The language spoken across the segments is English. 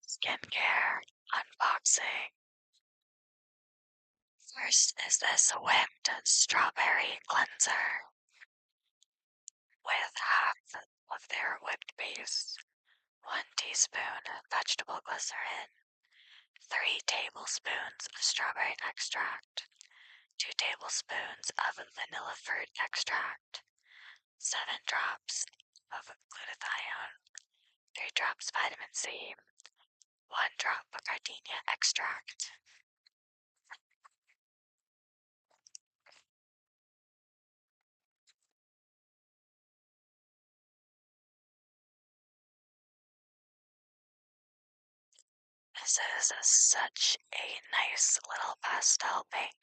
Skincare unboxing. First is this whipped strawberry cleanser with half of their whipped base, 1 teaspoon vegetable glycerin, 3 tablespoons of strawberry extract, 2 tablespoons of vanilla fruit extract, 7 drops of glutathione, 3 drops vitamin C, 1 drop of gardenia extract. This is such a nice little pastel pink.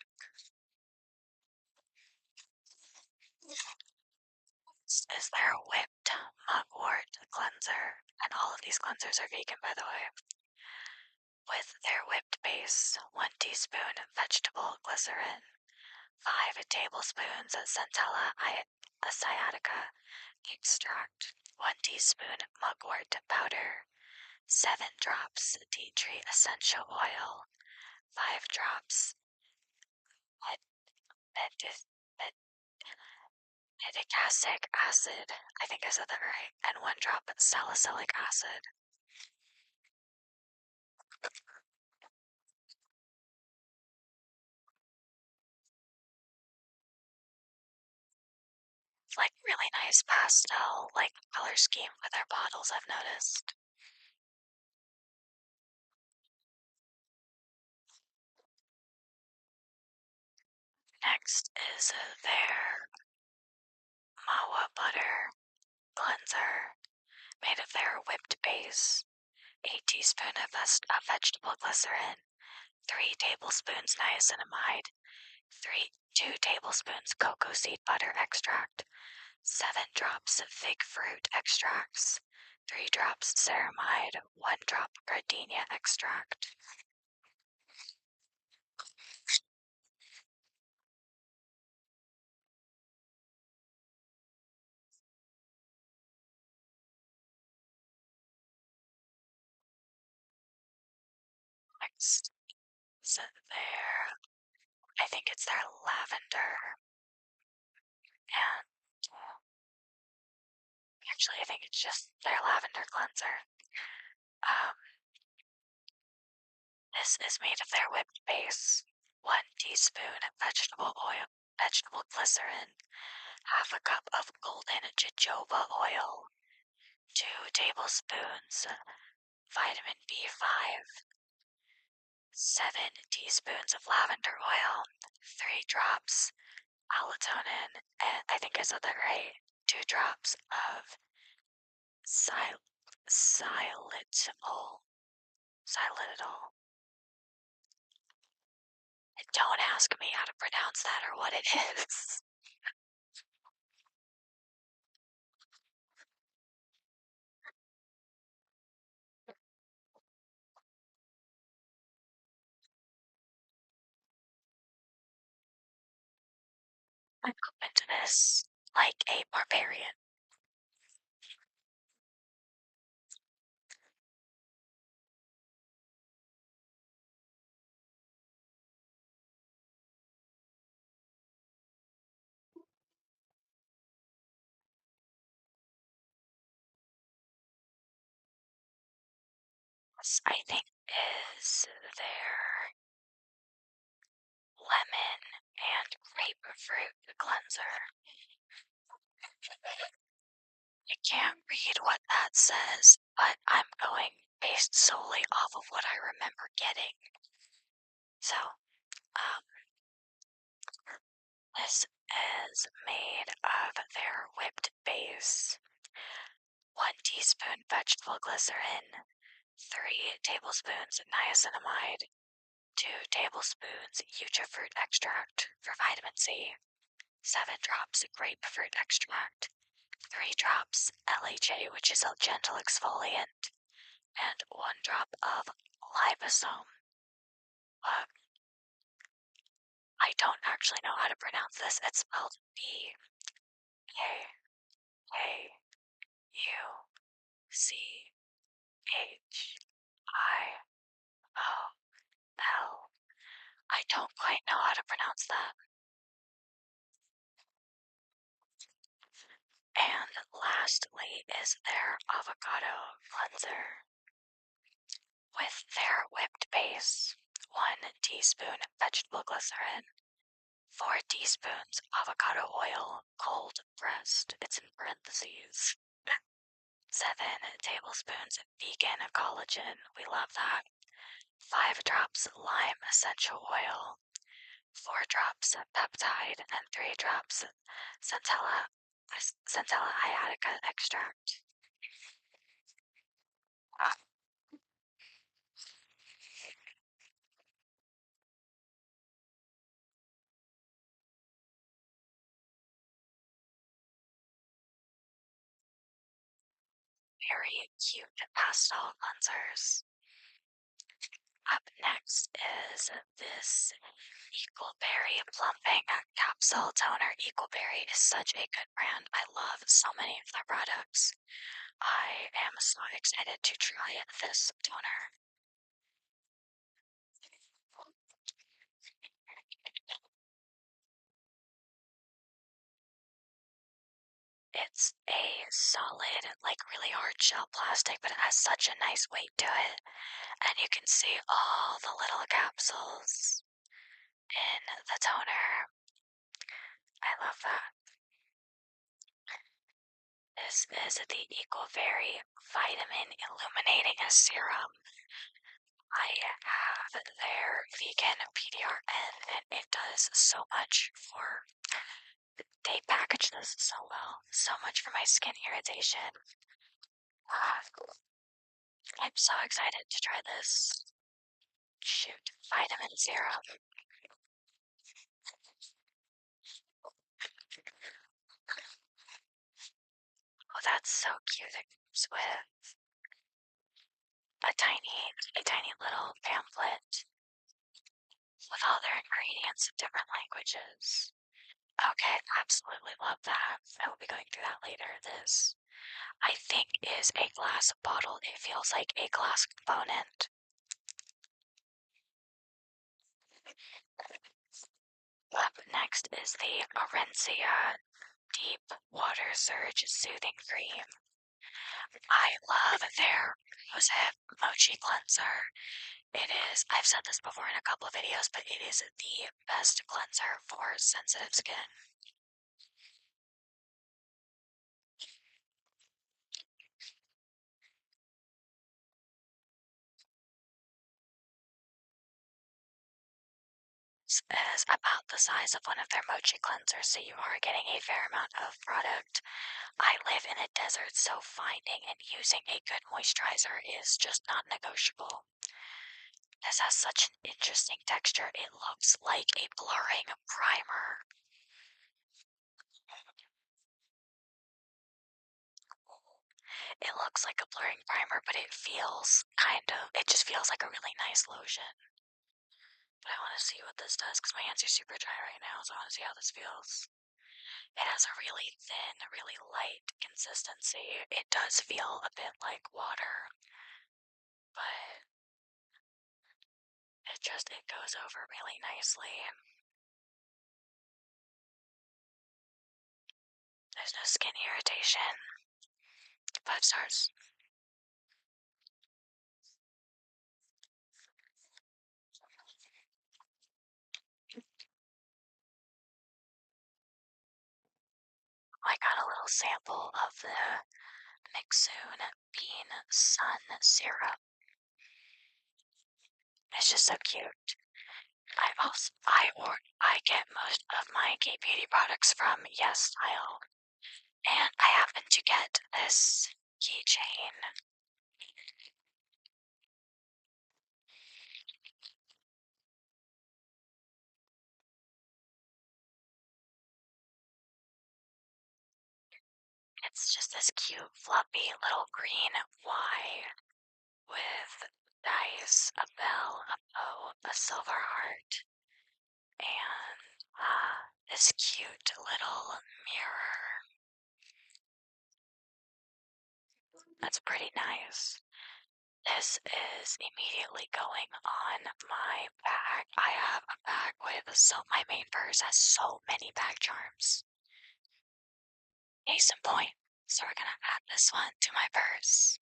This is their whipped mugwort cleanser, and all of these cleansers are vegan, by the way. With their whipped base, 1 teaspoon vegetable glycerin, 5 tablespoons of centella asiatica extract, 1 teaspoon mugwort powder, 7 drops tea tree essential oil, 5 drops medicacic acid, I think I said that right, and 1 drop salicylic acid. It's like really nice pastel, like color scheme with their bottles, I've noticed. Next is their Mawa butter cleanser, made of their whipped base, 1 teaspoon of vegetable glycerin, 3 tablespoons niacinamide, 2 tablespoons cocoa seed butter extract, 7 drops of fig fruit extracts, 3 drops ceramide, 1 drop gardenia extract. Next is their, I think it's their lavender, and actually I think it's just their lavender cleanser. This is made of their whipped base, 1 teaspoon vegetable glycerin, half a cup of golden jojoba oil, 2 tablespoons vitamin B5, 7 teaspoons of lavender oil, 3 drops allotonin, and I think I said that right, 2 drops of xylitol. Don't ask me how to pronounce that or what it is. I'm open to this like a barbarian. This, I think, is their lemon and grapefruit cleanser. I can't read what that says, but I'm going based solely off of what I remember getting. So, this is made of their whipped base, 1 teaspoon vegetable glycerin, 3 tablespoons niacinamide, 2 tablespoons yucca fruit extract for vitamin C, 7 drops grapefruit extract, 3 drops LHA, which is a gentle exfoliant, and 1 drop of liposome. I don't actually know how to pronounce this. It's spelled B-A-U-C-H-I-L-I-C-E. don't quite know how to pronounce that. And lastly is their avocado cleanser with their whipped base, 1 teaspoon vegetable glycerin, 4 teaspoons avocado oil, cold pressed. It's in parentheses. 7 tablespoons vegan collagen. We love that. 5 drops lime essential oil, 4 drops peptide, and 3 drops centella iadica extract. Very cute pastel cleansers. Up next is this Equalberry Plumping Capsule Toner. Equalberry is such a good brand. I love so many of their products. I am so excited to try this toner. It's a solid, like really hard shell plastic, but it has such a nice weight to it. And you can see all the little capsules in the toner. I love that. This is the Equalberry Vitamin Illuminating Serum. I have their vegan PDRN, and it does so much for. They package this so well. So much for my skin irritation. I'm so excited to try this. Shoot, vitamin serum. Oh, that's so cute. It comes with a tiny little pamphlet with all their ingredients in different languages. Okay, absolutely love that. I will be going through that later. This, I think, is a glass bottle. It feels like a glass component. Up next is the Orencia Deep Water Surge Soothing Cream. I love their Rosehip Mochi Cleanser. It is, I've said this before in a couple of videos, but it is the best cleanser for sensitive skin. This is about the size of one of their mochi cleansers, so you are getting a fair amount of product. I live in a desert, so finding and using a good moisturizer is just not negotiable. This has such an interesting texture. It looks like a blurring primer. It looks like a blurring primer, but it just feels like a really nice lotion. But I want to see what this does because my hands are super dry right now, so I want to see how this feels. It has a really thin, really light consistency. It does feel a bit like water, but it goes over really nicely. There's no skin irritation. 5 stars. I got a little sample of the Mixoon Bean Sun Syrup. It's just so cute. I get most of my KBeauty products from Yes Style, and I happen to get this keychain. It's just this cute, fluffy little green Y with dice, a bell, a bow, a silver heart, and this cute little mirror. That's pretty nice. This is immediately going on my bag. I have a bag with my main purse has so many bag charms. Case in point. So we're gonna add this one to my purse.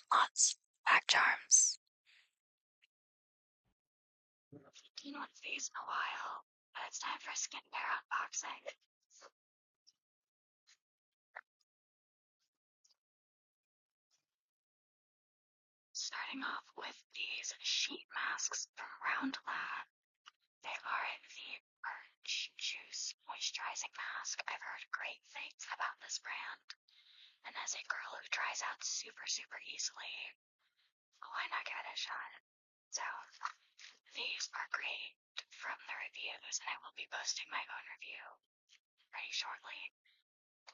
Lots of bag charms. You know what's these in a while, but it's time for skincare unboxing. Starting off with these sheet masks from Round Lab. They are the Orange Juice Moisturizing Mask. I've heard great things about this brand. And as a girl who dries out super easily, why not give it a shot? So, these are great from the reviews, and I will be posting my own review pretty shortly.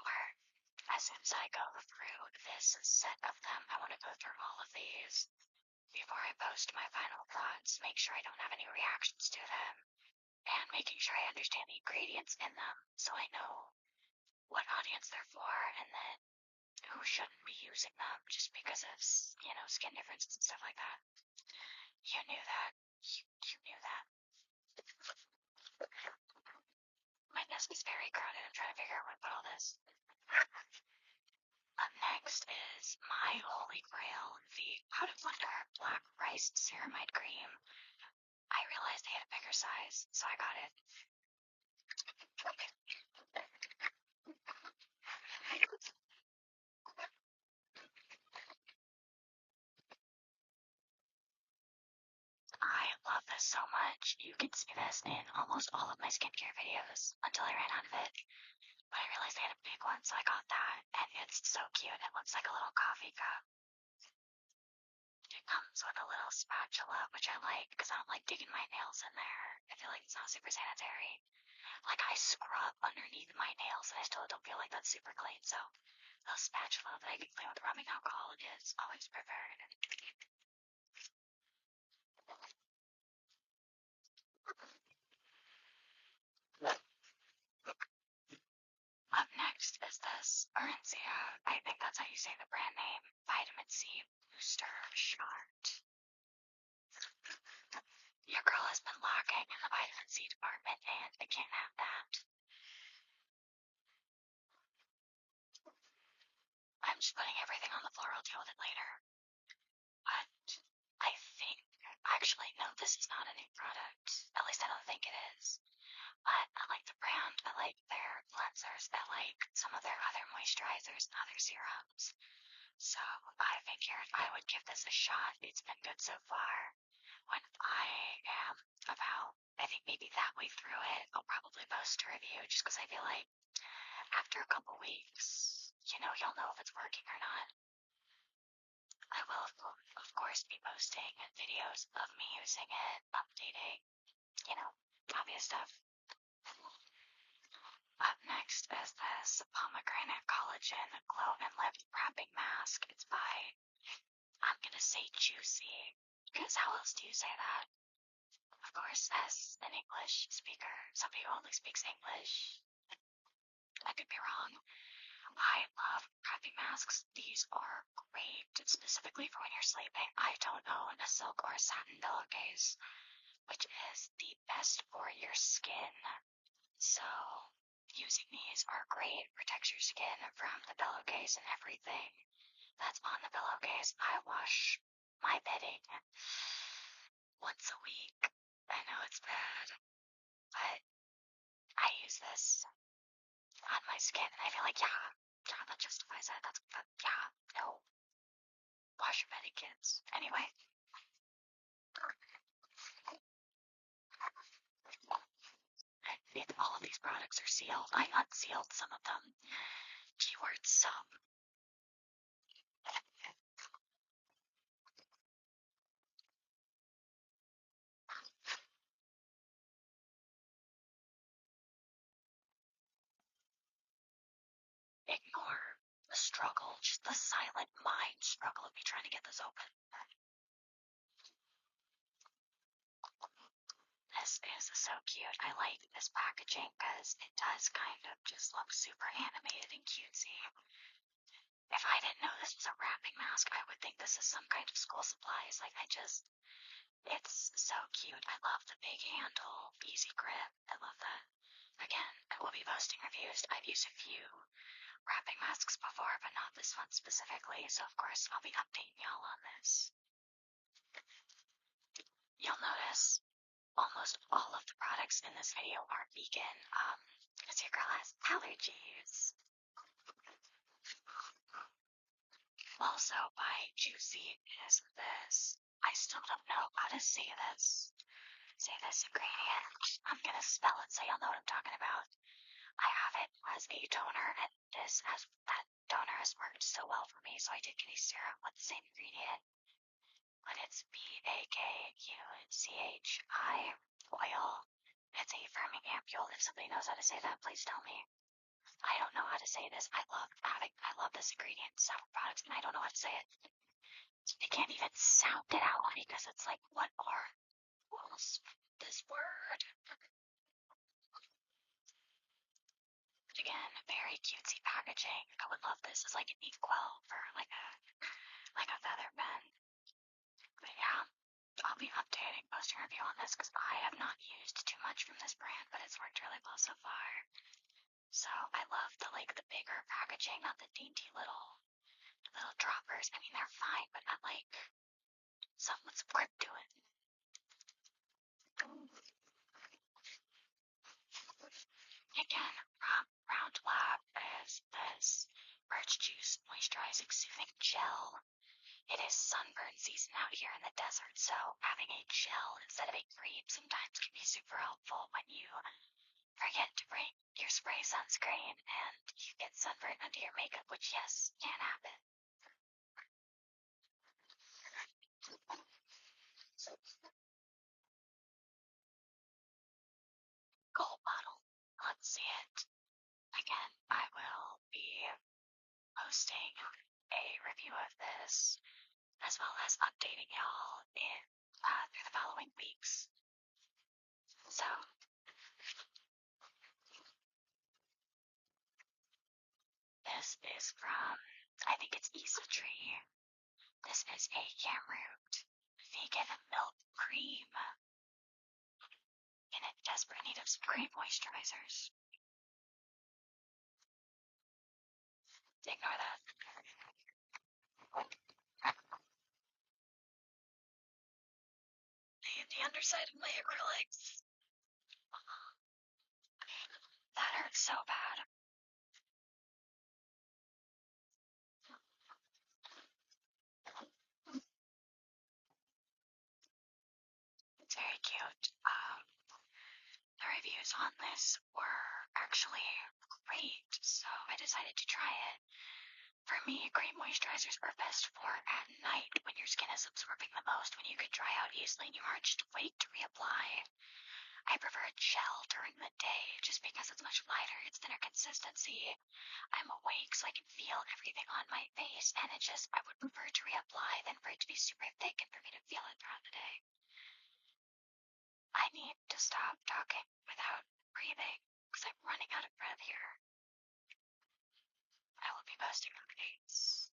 Or as soon as I go through this set of them, I want to go through all of these before I post my final thoughts, make sure I don't have any reactions to them, and making sure I understand the ingredients in them so I know what audience they're for and then who shouldn't be using them just because of, skin differences and stuff like that. You knew that. You knew that. My desk is very crowded. I'm trying to figure out where to put all this. Up next is my holy grail, the Out of Wonder Black Rice Ceramide Cream. I realized they had a bigger size, so I got it. I love this so much. You can see this in almost all of my skincare videos until I ran out of it. But I realized they had a big one, so I got that. And it's so cute. It looks like a little coffee cup. It comes with a little spatula, which I like because I don't like digging my nails in there. I feel like it's not super sanitary. Like I scrub underneath my nails and I still don't feel like that's super clean. So the spatula that I can clean with rubbing alcohol is always preferred. Up next is this Orencia, I think that's how you say the brand name, Vitamin C Booster Shot. Your girl has been lacking in the vitamin C department and I can't have that. I'm just putting everything on the floor, I'll deal with it later. But I think, actually no, this is not a new product. At least I don't think it is. But I like the brand, I like their cleansers, I like some of their other moisturizers and other serums. So I figured I would give this a shot. It's been good so far. When I am about, I think maybe that way through it, I'll probably post a review just because I feel like after a couple weeks, you'll know if it's working or not. I will, of course, be posting videos of me using it, updating, obvious stuff. Up next is this pomegranate collagen glow and lip wrapping mask. It's by, I'm gonna say Juicy, because how else do you say that? Of course, as an English speaker, somebody who only speaks English, I could be wrong. I love wrapping masks. These are great, specifically for when you're sleeping. I don't own a silk or a satin pillowcase, which is the best for your skin. So using these are great, protects your skin from the pillowcase and everything that's on the pillowcase. I wash my bedding once a week. I know it's bad, but I use this on my skin and I feel like, yeah, that justifies it. No. Wash your bedding, kids. Anyway. All of these products are sealed. I unsealed some of them Keyword some. Ignore the struggle, just the silent mind struggle of me trying to get this open. This is so cute. I like this packaging because it does kind of just look super animated and cutesy. If I didn't know this was a wrapping mask, I would think this is some kind of school supplies. Like, it's so cute. I love the big handle, easy grip. I love that. Again, I will be posting reviews. I've used a few wrapping masks before, but not this one specifically, so of course I'll be updating y'all on this. You'll notice almost all of the products in this video are vegan, because your girl has allergies. Also, by Juicy is this. I still don't know how to say this. Say this ingredient. I'm gonna spell it so you'll know what I'm talking about. I have it as a toner, and that toner has worked so well for me, so I did get a serum with the same ingredient. But it's BAKUCHI oil. It's a firming ampule. If somebody knows how to say that, please tell me. I don't know how to say this. I love this ingredient in several products, and I don't know how to say it. I can't even sound it out because it's like, what was this word? But again, very cutesy packaging. I would love this as like an inkwell for like a feather pen. But yeah, I'll be updating, posting a review on this because I have not used too much from this brand, but it's worked really well so far. So I love the bigger packaging, not the dainty little droppers. I mean, they're fine, but not like something with some grip to it. Again, from Round Lab is this birch juice moisturizing soothing gel. It is sunburn season out here in the desert, so having a gel instead of a cream sometimes can be super helpful when you forget to bring your spray sunscreen and you get sunburn under your makeup, which yes, can happen. Gold bottle. Let's see it. Again, I will be posting a review of this as well as updating y'all in through the following weeks. So this is from, I think it's Issa Tree. This is a Yamroot vegan milk cream in desperate need of some cream moisturizers. Ignore that. The underside of my acrylics. That hurts so bad. It's very cute. The reviews on this were actually great, so I decided to try it. For me, cream moisturizers are best for at night when your skin is absorbing the most, when you can dry out easily and you are just wait to reapply. I prefer gel during the day just because it's much lighter, it's thinner consistency. I'm awake so I can feel everything on my face, and I would prefer to reapply than for it to be super thick and for me to feel it throughout the day. I need to stop talking without breathing because I'm running out of breath here. I will be posting updates.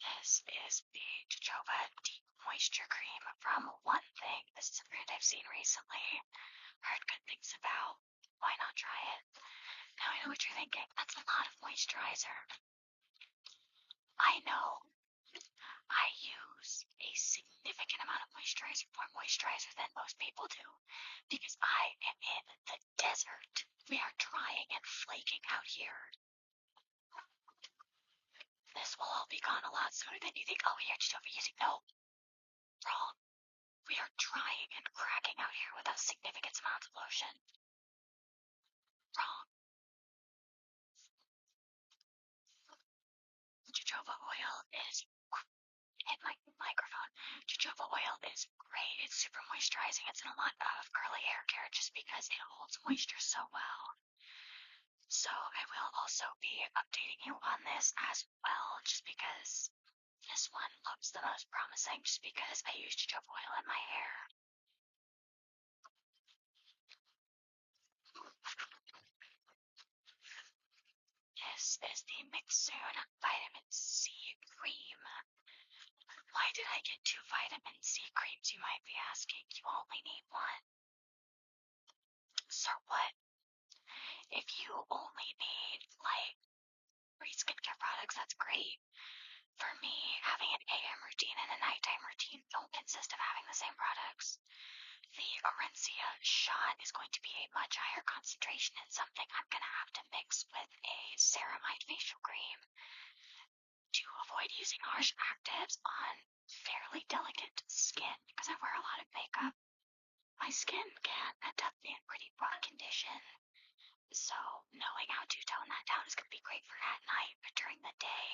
This is the Jojoba Deep Moisture Cream from One Thing. This is a brand I've seen recently. Heard good things about. Why not try it? Now I know what you're thinking. That's a lot of moisturizer. I know. I use a significant amount of moisturizer, more moisturizer than most people do, because I am in the desert. We are drying and flaking out here. This will all be gone a lot sooner than you think. Oh, you're just overusing. No. Wrong. We are drying and cracking out here without significant amounts of lotion. is hit my microphone. Jojoba oil is great. It's super moisturizing. It's in a lot of curly hair care just because it holds moisture so well. So I will also be updating you on this as well, just because this one looks the most promising, just because I use jojoba oil in my hair. This is the Mixsoon Vitamin C Cream. Why did I get 2 vitamin C creams, you might be asking? You only need one. So what? If you only need, like, 3 skincare products, that's great. For me, having an AM routine and a nighttime routine don't consist of having the same products. The Orencia shot is going to be a much higher concentration and something I'm going to have to mix with a ceramide facial cream to avoid using harsh actives on fairly delicate skin because I wear a lot of makeup. My skin can end up in pretty rough condition, so knowing how to tone that down is going to be great for at night, but during the day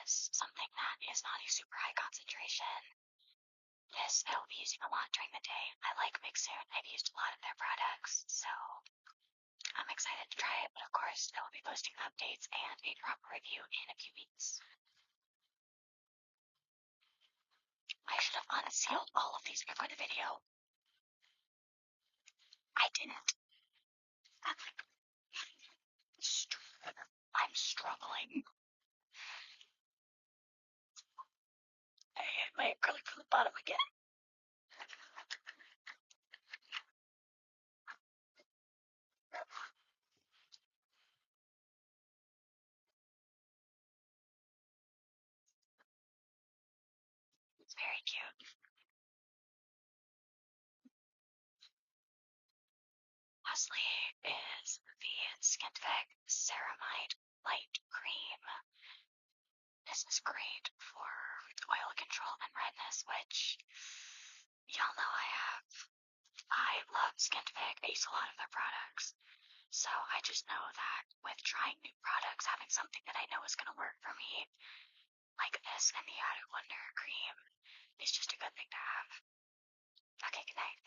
is something that is not a super high concentration. This I will be using a lot during the day. I like Mixsoon. I've used a lot of their products, so I'm excited to try it, but of course I will be posting updates and a proper review in a few weeks. I should have unsealed all of these before the video. I didn't. I'm struggling. I hit my acrylic from the bottom again. It's very cute. Lastly is the Skinfect Ceramide Light Cream. This is great for oil control and redness, which y'all know I have. I love Skinfect. I use a lot of their products. So I just know that with trying new products, having something that I know is going to work for me, like this and the Out of Wonder cream, is just a good thing to have. Okay, good night.